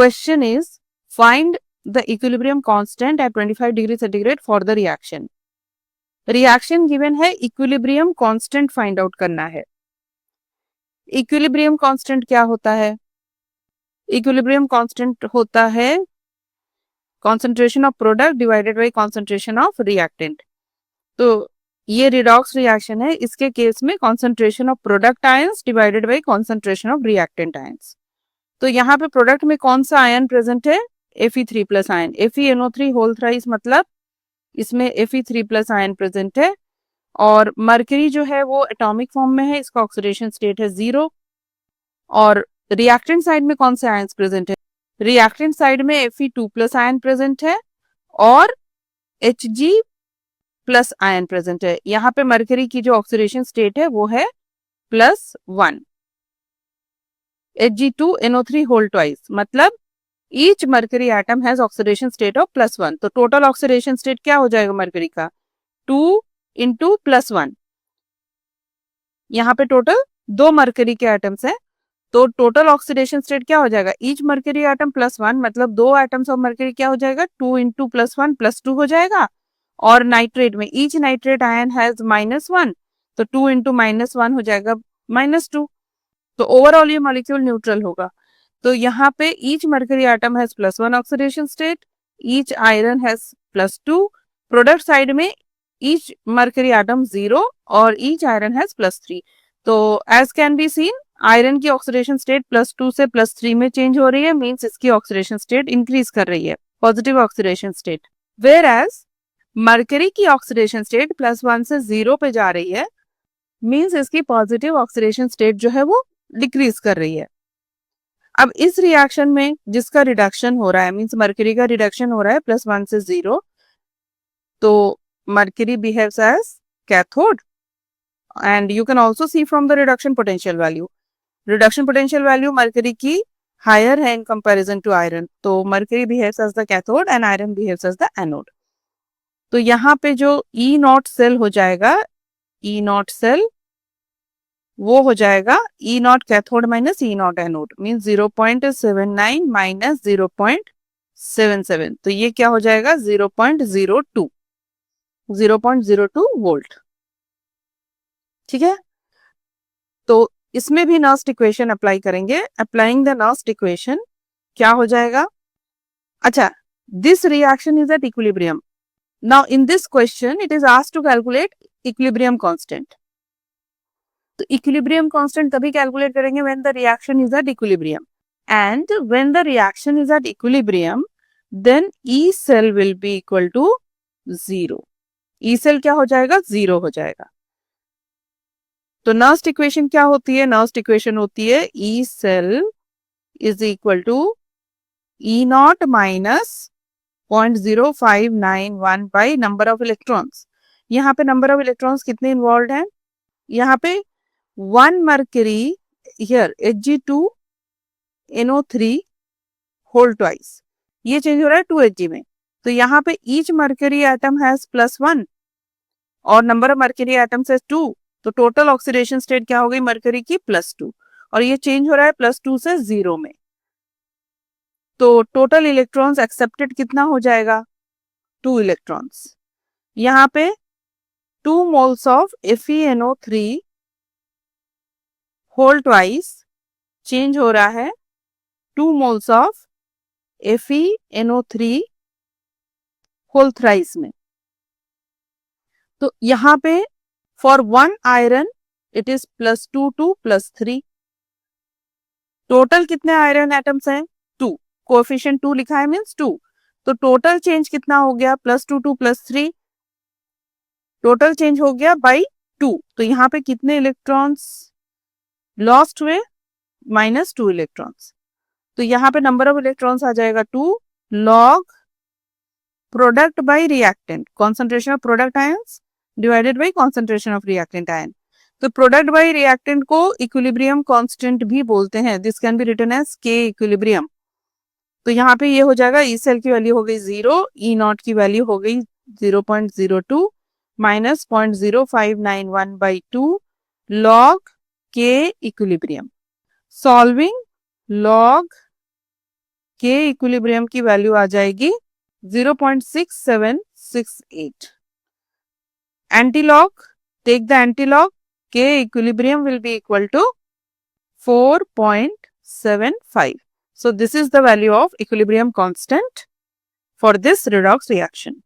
question is find the equilibrium constant at 25 degree centigrade for the reaction. Reaction given है, equilibrium constant find out करना है. Equilibrium constant क्या होता है? Equilibrium constant होता है concentration of product divided by concentration of reactant. तो ये रिडॉक्स रिएक्शन है, इसके केस में concentration of product ions divided by concentration of reactant ions. तो यहाँ पे प्रोडक्ट में कौन सा आयन प्रेजेंट है? Fe3+ ion. FeNO3 whole thrice, मतलब इसमें Fe3+ आयन प्रेजेंट है. और मरकरी जो है वो एटॉमिक फॉर्म में है, इसका ऑक्सीडेशन स्टेट है 0. और रिएक्टेंट साइड में कौन से आयंस प्रेजेंट है? रिएक्टेंट साइड में Fe2+ आयन प्रेजेंट है और Hg+ आयन प्रेजेंट है. यहाँ पे मरकरी की जो ऑक्सीडेशन स्टेट है वो है +1. Hg2NO3 होल ट्वाइस, मतलब each mercury atom has oxidation state of +1. तो टोटल ऑक्सीडेशन स्टेट क्या हो जाएगा मरकरी का? 2 × +1. यहाँ पे टोटल 2 मरकरी के एटम्स हैं, तो टोटल ऑक्सीडेशन स्टेट क्या हो जाएगा? ईच मरकरी एटम +1, मतलब 2 एटम्स ऑफ मरकरी क्या हो जाएगा? 2 × +1 +2 हो जाएगा. और नाइट्रेट में ईच नाइट्रेट आयन हैज -1, तो 2 × -1 हो जाएगा -2. तो ओवरऑल ये मॉलिक्यूल न्यूट्रल होगा. तो यहाँ पे each mercury atom has +1 oxidation state, each iron has +2. Product side में ईच मरकरी एटम 0 और ईच आयरन हैज +3. तो as can be seen, iron की ऑक्सीडेशन स्टेट +2 से +3 में चेंज हो रही है, मींस इसकी ऑक्सीडेशन स्टेट इंक्रीज कर रही है, positive oxidation state. Whereas mercury की ऑक्सीडेशन स्टेट +1 से 0 पे जा रही है, मींस इसकी पॉजिटिव ऑक्सीडेशन स्टेट जो है वो डिक्रीज कर रही है. अब इस रिएक्शन में जिसका रिडक्शन हो रहा है, मींस मरकरी का रिडक्शन हो रहा है +1 से 0, तो mercury behaves as cathode. And you can also see from the reduction potential value. Reduction potential value mercury की हायर है इन कंपैरिजन टू आयरन, तो mercury behaves as the cathode and iron behaves as the anode. तो यहाँ पे जो E0 cell हो जाएगा, E0 cell वो हो जाएगा E0 cathode minus E0 anode, means 0.79 minus 0.77. तो ये क्या हो जाएगा? 0.02 वोल्ट. ठीक है, तो इसमें भी नर्स्ट इक्वेशन अप्लाई करेंगे. अप्लाइंग द नर्स्ट इक्वेशन क्या हो जाएगा? अच्छा, this reaction is at equilibrium. Now in this question it is asked to calculate equilibrium constant. तो इक्विलिब्रियम कांस्टेंट तभी कैलकुलेट करेंगे when the reaction is at equilibrium. And when the reaction is at equilibrium, then E cell will be equal to 0. E cell क्या हो जाएगा? 0 हो जाएगा. तो Nernst equation क्या होती है? नर्स्ट इक्वेशन होती है E cell is equal to E0 minus 0.0591 by number of electrons. यहाँ पे नंबर ऑफ इलेक्ट्रॉन्स कितने इन्वॉल्व हैं? यहाँ पे 1 mercury here Hg2NO3 whole twice, ये चेंज हो रहा है 2 Hg में. तो यहाँ पे ईच मरकरी एटम हैज +1 और नंबर ऑफ मरकरी एटम्स है 2. तो टोटल ऑक्सीडेशन स्टेट क्या हो गई मरकरी की? +2. और ये चेंज हो रहा है +2 से 0 में. तो टोटल इलेक्ट्रॉन्स एक्सेप्टेड कितना हो जाएगा? 2 इलेक्ट्रॉन्स. यहाँ पे 2 moles of FeNO3 whole twice change हो रहा है 2 moles of FeNO3 whole thrice में. तो यहाँ पे for 1 iron it is +2 to +3. Total कितने आयरन एटम्स हैं? 2. कोएफिशिएंट 2 लिखा है मींस 2. तो टोटल चेंज कितना हो गया? +2 to +3. टोटल चेंज हो गया बाई 2. तो यहाँ पे कितने इलेक्ट्रॉन्स लॉस्ट हुए? -2 इलेक्ट्रॉन्स. तो यहाँ पे नंबर ऑफ इलेक्ट्रॉन्स आ जाएगा 2 log product by reactant, concentration of product ions divided by concentration of reactant ion. तो प्रोडक्ट बाई रिएक्टेंट को इक्विलिब्रियम कांस्टेंट भी बोलते हैं. This can be written as K equilibrium. तो यहाँ पे ये हो जाएगा E सेल की वैल्यू हो गई 0, E0 की वैल्यू हो गई 0.02 minus 0.0591 by 2 log K equilibrium. Solving log K equilibrium की वैल्यू आ जाएगी 0.6768. Antilog, take the antilog. K equilibrium will be equal to 4.75. So this is the value of equilibrium constant for this redox reaction.